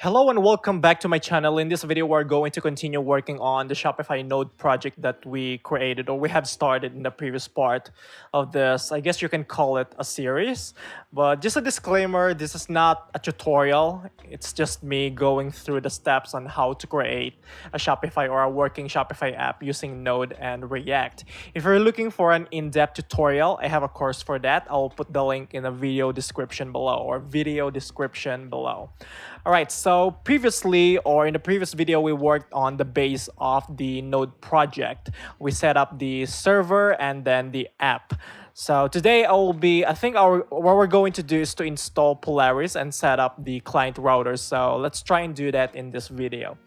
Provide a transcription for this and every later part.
Hello and welcome back to my channel. In this video, we're going to continue working on the Shopify Node project that we created or we have started in the previous part of this. I guess you can call it a series, but just a disclaimer, this is not a tutorial. It's just me going through the steps on how to create a Shopify or a working Shopify app using Node and React. If you're looking for an in-depth tutorial, I have a course for that. I'll put the link in the video description below. All right, so previously or in the previous video, we worked on the base of the Node project. We set up the server and then the app. So today what we're going to do is to install Polaris and set up the client router. So let's try and do that in this video.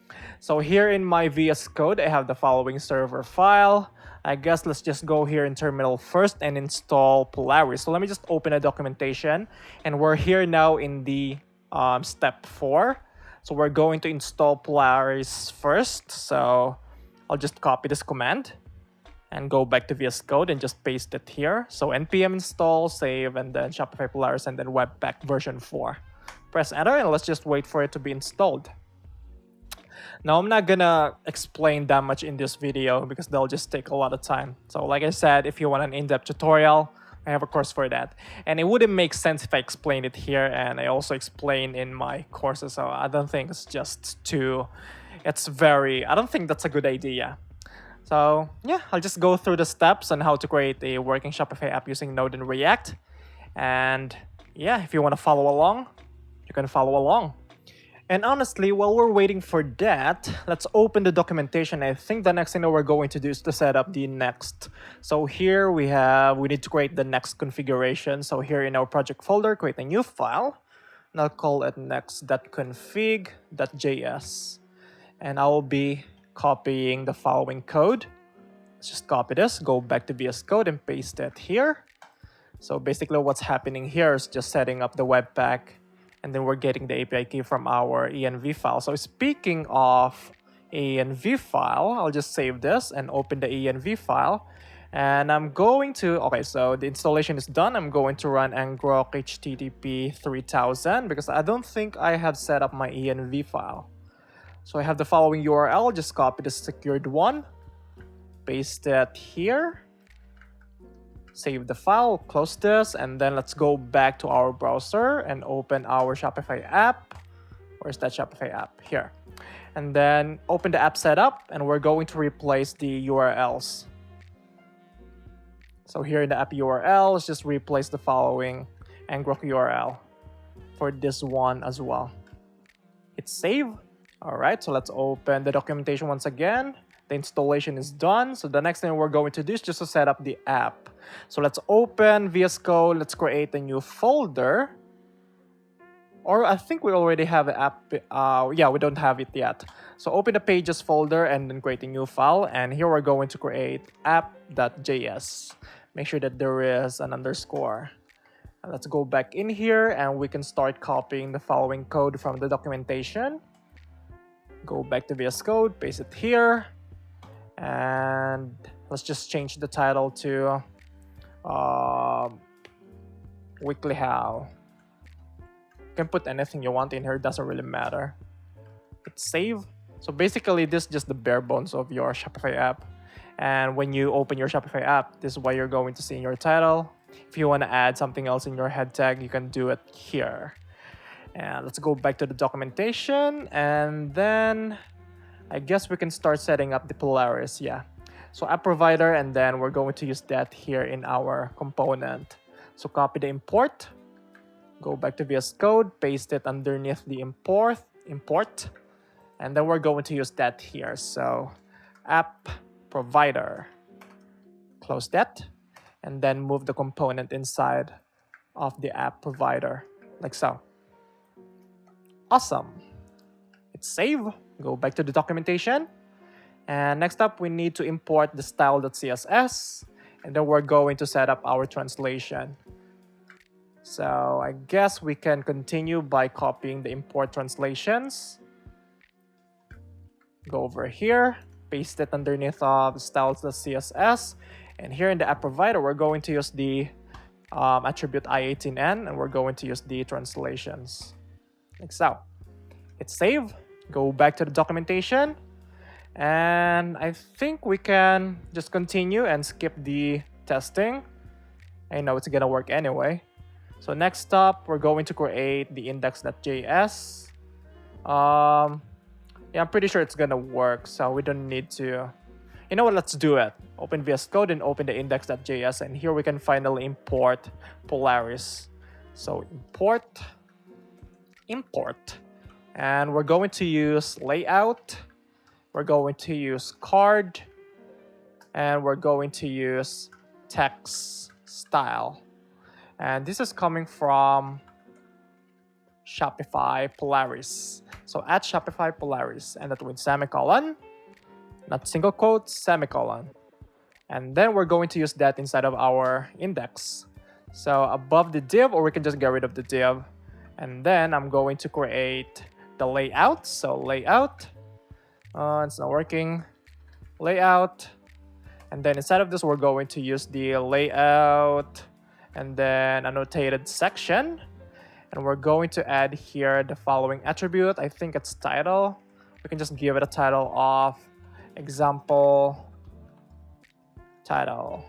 So here in my VS Code, I have the following server file. I guess let's just go here in terminal first and install Polaris. So let me just open a documentation, and we're here now in the step 4. So we're going to install Polaris first. So I'll just copy this command and go back to VS Code and just paste it here. So npm install, save, and then Shopify Polaris and then Webpack version 4. Press enter and let's just wait for it to be installed. Now, I'm not gonna explain that much in this video because they'll just take a lot of time. So like I said, if you want an in-depth tutorial, I have a course for that. And it wouldn't make sense if I explained it here, and I also explain in my courses, so I don't think I don't think that's a good idea. So yeah, I'll just go through the steps on how to create a working Shopify app using Node and React. And yeah, if you want to follow along, you can follow along. And honestly, while we're waiting for that, let's open the documentation. I think the next thing that we're going to do is to set up the next. So here we need to create the next configuration. So here in our project folder, create a new file. And I'll call it next.config.js. And I will be copying the following code. Let's just copy this, go back to VS Code and paste it here. So basically what's happening here is just setting up the Webpack, and then we're getting the API key from our env file. So speaking of env file, I'll just save this and open the env file. And I'm going to, okay, so the installation is done. I'm going to run ngrok http 3000 because I don't think I have set up my env file. So I have the following URL, just copy the secured one, paste it here. Save the file, close this, and then let's go back to our browser and open our Shopify app. Where's that Shopify app? Here. And then open the app setup, and we're going to replace the URLs. So here in the app URL, let's just replace the following ngrok URL for this one as well. Hit save. All right, so let's open the documentation once again. The installation is done. So the next thing we're going to do is just to set up the app. So let's open VS Code. Let's create a new folder. Or I think we already have an app. Yeah, we don't have it yet. So open the pages folder and then create a new file. And here we're going to create app.js. Make sure that there is an underscore. And let's go back in here and we can start copying the following code from the documentation. Go back to VS Code, paste it here. And let's just change the title to weekly how. You can put anything you want in here, doesn't really matter. Hit save. So basically this is just the bare bones of your Shopify app. And when you open your Shopify app, this is what you're going to see in your title. If you want to add something else in your head tag, you can do it here. And let's go back to the documentation, and then I guess we can start setting up the Polaris. Yeah, so app provider, and then we're going to use that here in our component. So copy the import, go back to VS Code, paste it underneath the import, and then we're going to use that here. So app provider, close that, and then move the component inside of the app provider like so. Awesome. Hit save, go back to the documentation. And next up, we need to import the style.css. And then we're going to set up our translation. So I guess we can continue by copying the import translations. Go over here, paste it underneath of styles.css. And here in the app provider, we're going to use the attribute i18n, and we're going to use the translations. Like so. Hit save, go back to the documentation, and I think we can just continue and skip the testing. I know it's gonna work anyway. So next up, we're going to create the index.js. Yeah, I'm pretty sure it's gonna work, so we don't need to. You know what, let's do it. Open VS Code and open the index.js, and here we can finally import Polaris. So import, and we're going to use layout, we're going to use card, and we're going to use text style. And this is coming from Shopify Polaris. So add Shopify Polaris, and that with semicolon, not single quotes, semicolon. And then we're going to use that inside of our index. So above the div, or we can just get rid of the div. And then I'm going to create the layout. So layout, it's not working. Layout. And then inside of this, we're going to use the layout and then annotated section. And we're going to add here the following attribute. I think it's title. We can just give it a title of example title.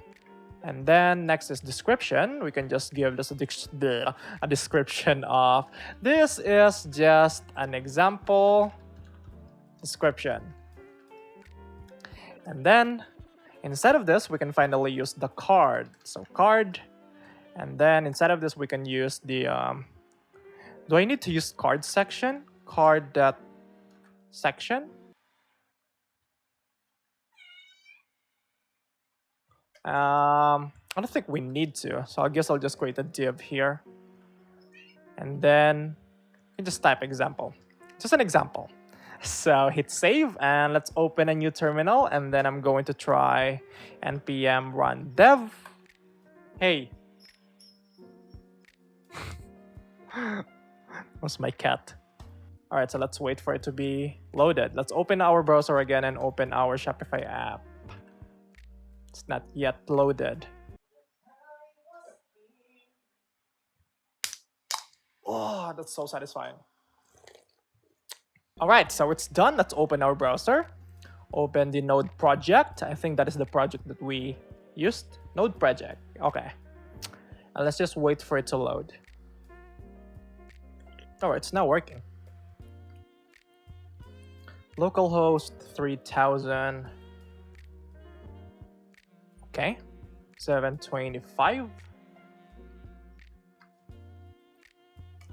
And then next is description. We can just give this a description of this is just an example description. And then inside of this, we can finally use the card. So card. And then inside of this, we can use the do I need to use card section? Card.section? I don't think we need to, so I guess I'll just create a div here. And then you can just type example. Just an example. So hit save, and let's open a new terminal, and then I'm going to try npm run dev. Hey. Where's my cat? All right, so let's wait for it to be loaded. Let's open our browser again and open our Shopify app. It's not yet loaded. Oh, that's so satisfying. All right, so it's done. Let's open our browser. Open the Node project. I think that is the project that we used. Node project. Okay. And let's just wait for it to load. Oh, it's not working. Localhost 3000. Okay. 725.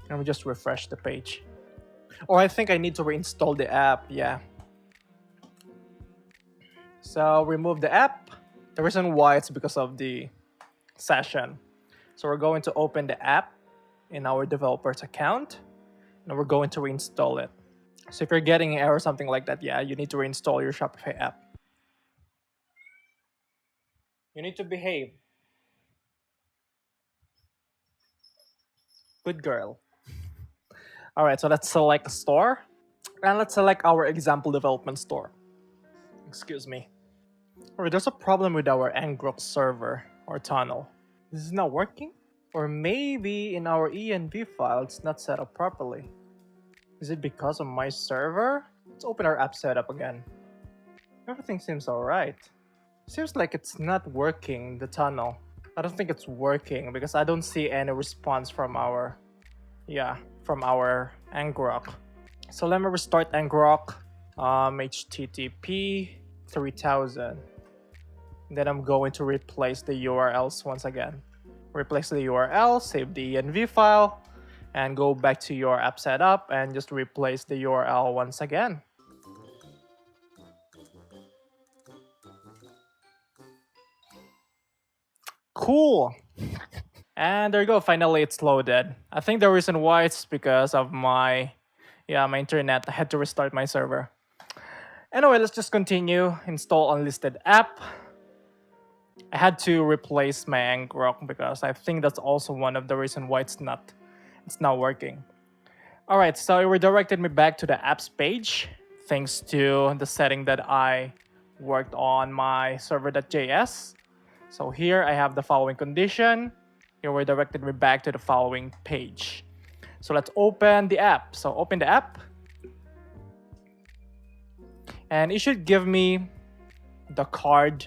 And we just refresh the page. Or I think I need to reinstall the app. Yeah. So remove the app. The reason why it's because of the session. So we're going to open the app in our developer's account. And we're going to reinstall it. So if you're getting an error or something like that, yeah, you need to reinstall your Shopify app. You need to behave. Good girl. All right, so let's select store. And let's select our example development store. Excuse me. All right, there's a problem with our ngrok server or tunnel. This is not working? Or maybe in our env file, it's not set up properly. Is it because of my server? Let's open our app setup again. Everything seems alright. Seems like it's not working, the tunnel. I don't think it's working because I don't see any response from our, from our ngrok. So let me restart ngrok, http 3000. Then I'm going to replace the URLs once again. Replace the URL, save the env file, and go back to your app setup and just replace the URL once again. Cool. And there you go, finally it's loaded. I think the reason why it's because of my internet. I had to restart my server. Anyway, let's just continue. Install unlisted app. I had to replace my ngrok because I think that's also one of the reasons why it's not working. All right, so it redirected me back to the apps page thanks to the setting that I worked on my server.js. So here I have the following condition. It redirected me back to the following page. So let's open the app. So open the app. And it should give me the card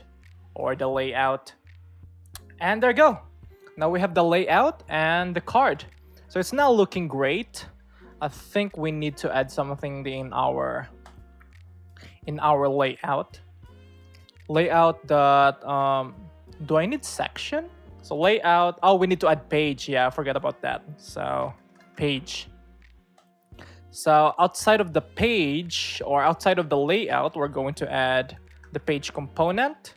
or the layout. And there you go. Now we have the layout and the card. So it's now looking great. I think we need to add something in our layout. Layout that do I need section? So layout, oh, we need to add page. Yeah, I forgot about that. So page. So outside of the page or outside of the layout, we're going to add the page component.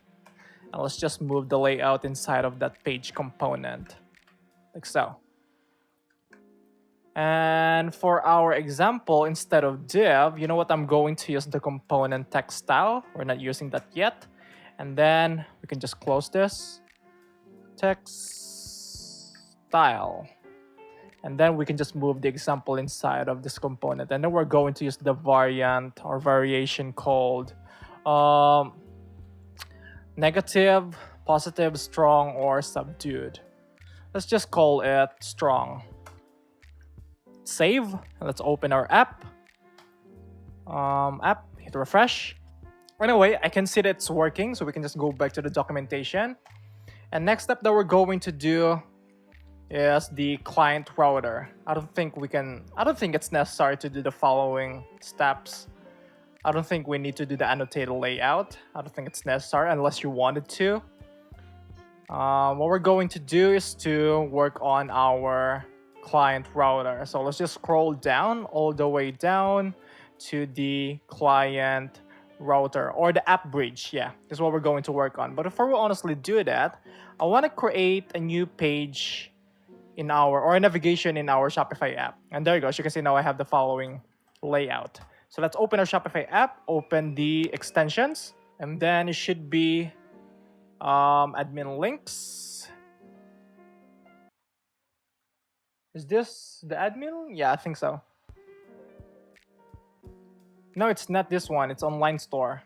And let's just move the layout inside of that page component, like so. And for our example, instead of div, you know what? I'm going to use the component text style. We're not using that yet. And then we can just close this. Text style. And then we can just move the example inside of this component. And then we're going to use the variant or variation called negative, positive, strong, or subdued. Let's just call it strong. Save. Let's open our app. Hit refresh. Anyway, I can see that it's working, so we can just go back to the documentation. And next step that we're going to do is the client router. I don't think it's necessary to do the following steps. I don't think we need to do the annotated layout. I don't think it's necessary unless you wanted to. What we're going to do is to work on our client router. So let's just scroll down all the way down to the client router or the app bridge. Yeah, this is what we're going to work on. But before we honestly do that, I want to create a new page in a navigation in our Shopify app. And there you go. As you can see now I have the following layout. So let's open our Shopify app, open the extensions, and then it should be admin links. Is this the admin? Yeah, I think so. No, it's not this one. It's online store.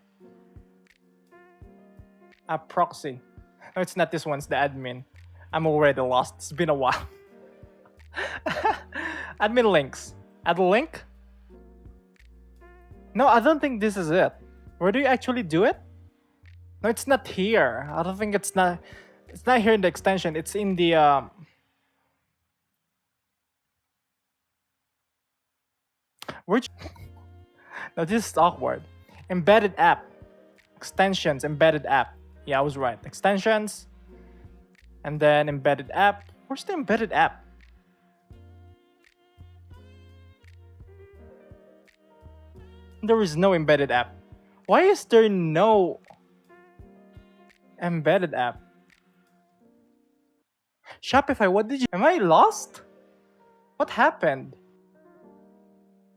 App proxy. No, it's not this one. It's the admin. I'm already lost. It's been a while. Admin links. Add a link? No, I don't think this is it. Where do you actually do it? No, it's not here. I don't think it's not here in the extension. It's in the which no, this is awkward. Embedded app. Extensions, embedded app. Yeah, I was right. Extensions. And then embedded app. Where's the embedded app? There is no embedded app. Why is there no embedded app? Shopify, what did you... Am I lost? What happened?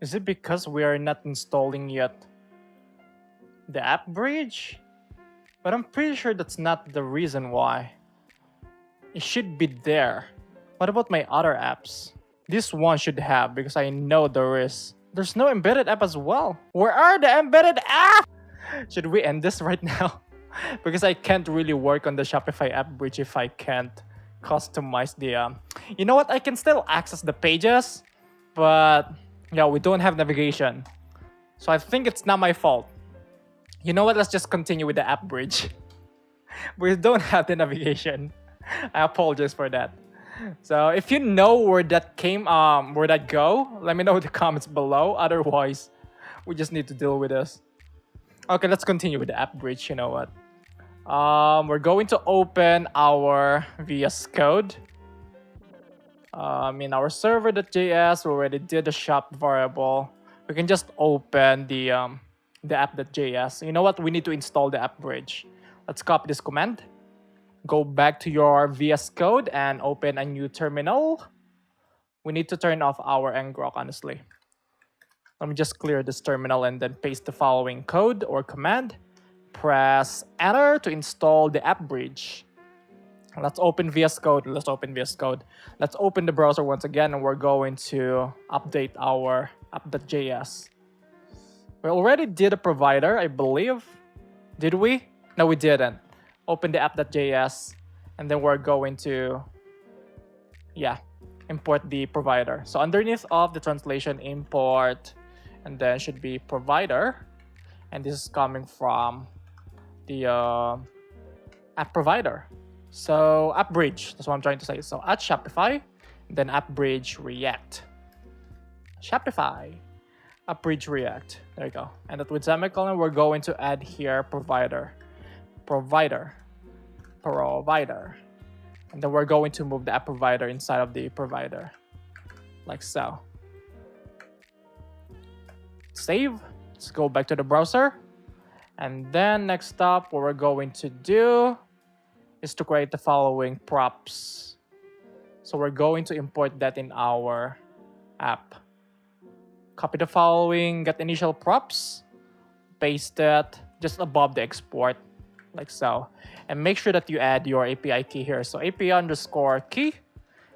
Is it because we are not installing yet the app bridge? But I'm pretty sure that's not the reason why. It should be there. What about my other apps? This one should have, because I know there is. There's no embedded app as well. Where are the embedded apps? Should we end this right now? Because I can't really work on the Shopify app bridge if I can't customize the... You know what? I can still access the pages, but yeah, we don't have navigation. So I think it's not my fault. You know what? Let's just continue with the app bridge. We don't have the navigation. I apologize for that. So if you know where that go, let me know in the comments below. Otherwise, we just need to deal with this. Okay, let's continue with the app bridge. You know what? We're going to open our VS Code. In our server.js, we already did the shop variable. We can just open the app.js. You know what? We need to install the app bridge. Let's copy this command. Go back to your VS Code and open a new terminal. We need to turn off our ngrok, honestly. Let me just clear this terminal and then paste the following code or command. Press enter to install the app bridge. Let's open VS Code. Let's open the browser once again, and we're going to update our app.js. We already did a provider, I believe. Did we? No, we didn't. Open the app.js, and then we're going to, import the provider. So underneath of the translation, import, and then should be provider. and this is coming from the app provider. So App Bridge, that's what I'm trying to say. So at Shopify, then App Bridge React. Shopify App Bridge React. There you go. And that with semicolon, we're going to add here provider. And then we're going to move the app provider inside of the provider, like so. Save. Let's go back to the browser. And then next up, what we're going to do is to create the following props. So we're going to import that in our app. Copy the following, get initial props, paste it just above the export, like so. And make sure that you add your API key here. So API underscore key.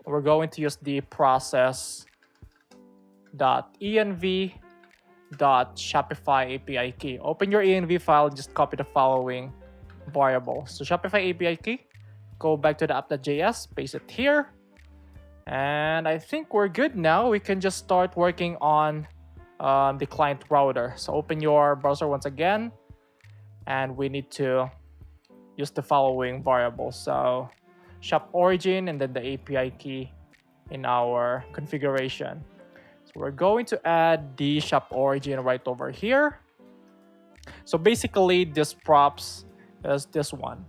We're going to use the process.env.shopify API key. Open your env file, just copy the following variable. So Shopify API key, go back to the app.js, paste it here. And I think we're good now. We can just start working on the client router. So open your browser once again, and we need to use the following variables. So shop origin and then the API key in our configuration. So we're going to add the shop origin right over here. So basically this props is this one.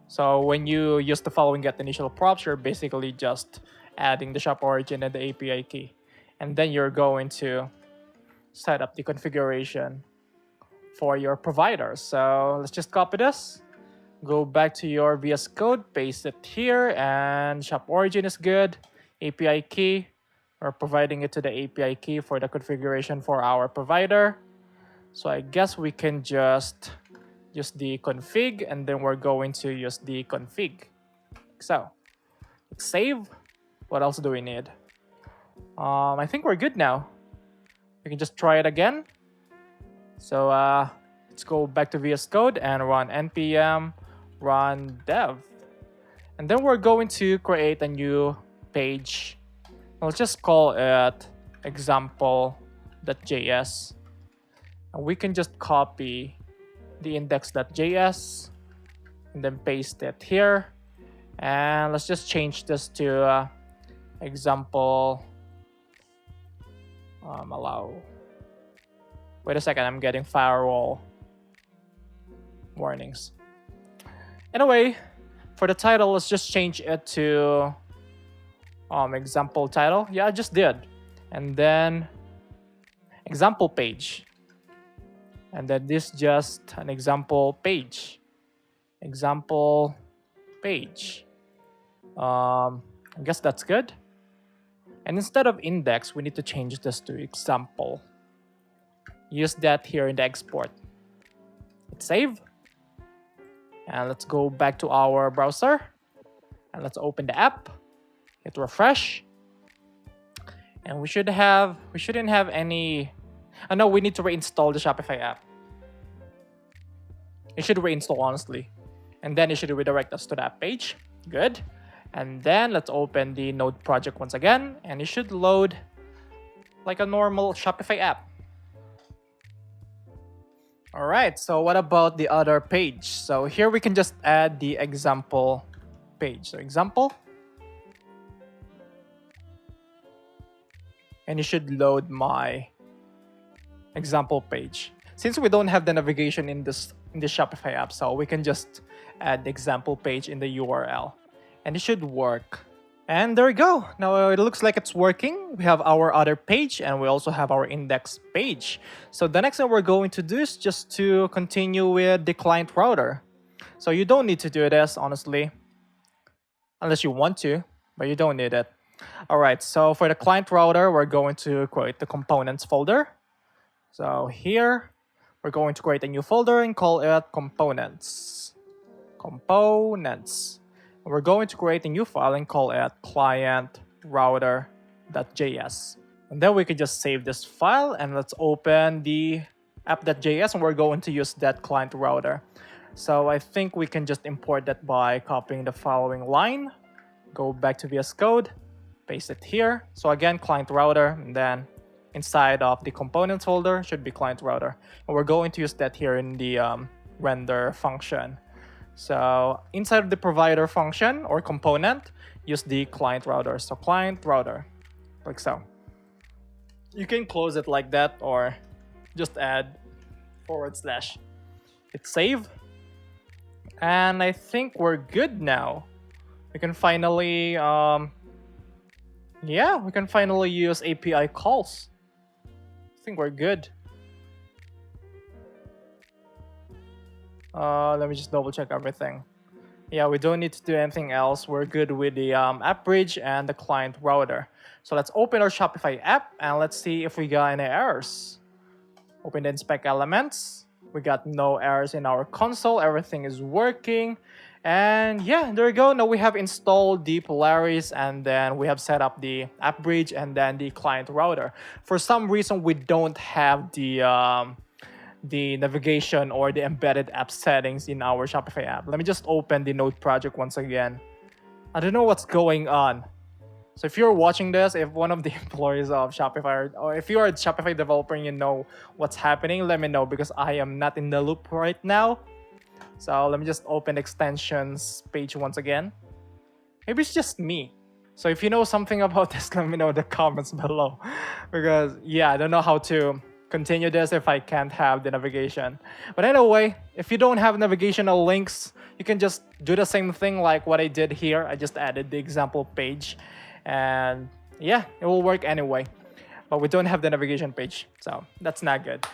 So when you use the following get initial props, you're basically just adding the shop origin and the API key. And then you're going to set up the configuration for your provider. So let's just copy this. Go back to your VS Code, paste it here, and shop origin is good. API key, we're providing it to the API key for the configuration for our provider. So I guess we can just use the config, and then we're going to use the config. So save. What else do we need? I think we're good now. We can just try it again. So let's go back to VS Code and run npm run dev. And then we're going to create a new page. Let's just call it example.js. And we can just copy the index.js and then paste it here. And let's just change this to example allow. Wait a second, I'm getting firewall warnings. Anyway, for the title, let's just change it to example title. Yeah, I just did. And then example page. And then this just an example page. Example page. I guess that's good. And instead of index, we need to change this to example. Use that here in the export. Hit save. And let's go back to our browser. And let's open the app. Hit refresh. And we shouldn't have any. Oh no, we need to reinstall the Shopify app. It should reinstall, honestly. And then it should redirect us to that page. Good. And then let's open the Node project once again. And it should load like a normal Shopify app. All right, so what about the other page? So here we can just add the example page. So example. And it should load my example page. Since we don't have the navigation in the Shopify app, so we can just add the example page in the URL. And it should work. And there we go. Now it looks like it's working. We have our other page and we also have our index page. So the next thing we're going to do is just to continue with the client router. So you don't need to do this, honestly, unless you want to, but you don't need it. All right, so for the client router, we're going to create the components folder. So here, we're going to create a new folder and call it components. Components. We're going to create a new file and call it client router.js. And then we can just save this file and let's open the app.js and we're going to use that client router. So I think we can just import that by copying the following line. Go back to VS Code, paste it here. So again, client router and then inside of the components folder should be client router. And we're going to use that here in the render function. So inside of the provider function or component, use the client router. So client router, like so. You can close it like that or just add / hit save. And I think we're good now. We can finally, we can finally use API calls. I think we're good. Let me just double check everything. Yeah, we don't need to do anything else. We're good with the app bridge and the client router. So let's open our Shopify app and let's see if we got any errors. Open the inspect elements. We got no errors in our console. Everything is working. And yeah, there we go. Now we have installed the Polaris and then we have set up the app bridge and then the client router. For some reason, we don't have the navigation or the embedded app settings in our Shopify app. Let me just open the Node project once again. I don't know what's going on. So if you're watching this, if one of the employees of Shopify or if you're a Shopify developer and you know what's happening, let me know because I am not in the loop right now. So let me just open extensions page once again. Maybe it's just me. So if you know something about this, let me know in the comments below. Because yeah, I don't know how to continue this if I can't have the navigation. But anyway, if you don't have navigational links, you can just do the same thing like what I did here. I just added the example page. And yeah, it will work anyway. But we don't have the navigation page, so that's not good.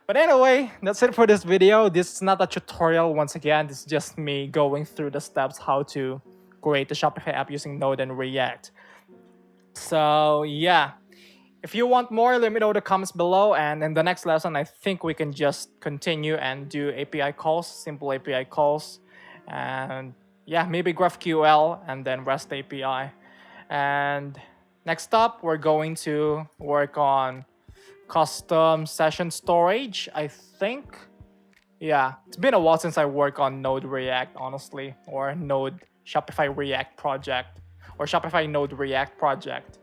But anyway, that's it for this video. This is not a tutorial once again. This is just me going through the steps how to create the Shopify app using Node and React. So yeah, if you want more, let me know in the comments below. And in the next lesson, I think we can just continue and do API calls, simple API calls. And yeah, maybe GraphQL and then REST API. And next up, we're going to work on custom session storage, I think. Yeah, it's been a while since I worked on Node React, honestly, or Node Shopify React Project, or Shopify Node React Project.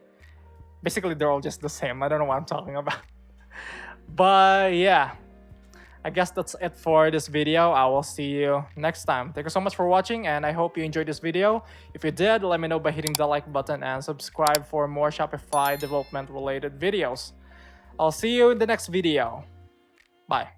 Basically, they're all just the same. I don't know what I'm talking about. But yeah, I guess that's it for this video. I will see you next time. Thank you so much for watching, and I hope you enjoyed this video. If you did, let me know by hitting the like button and subscribe for more Shopify development related videos. I'll see you in the next video. Bye.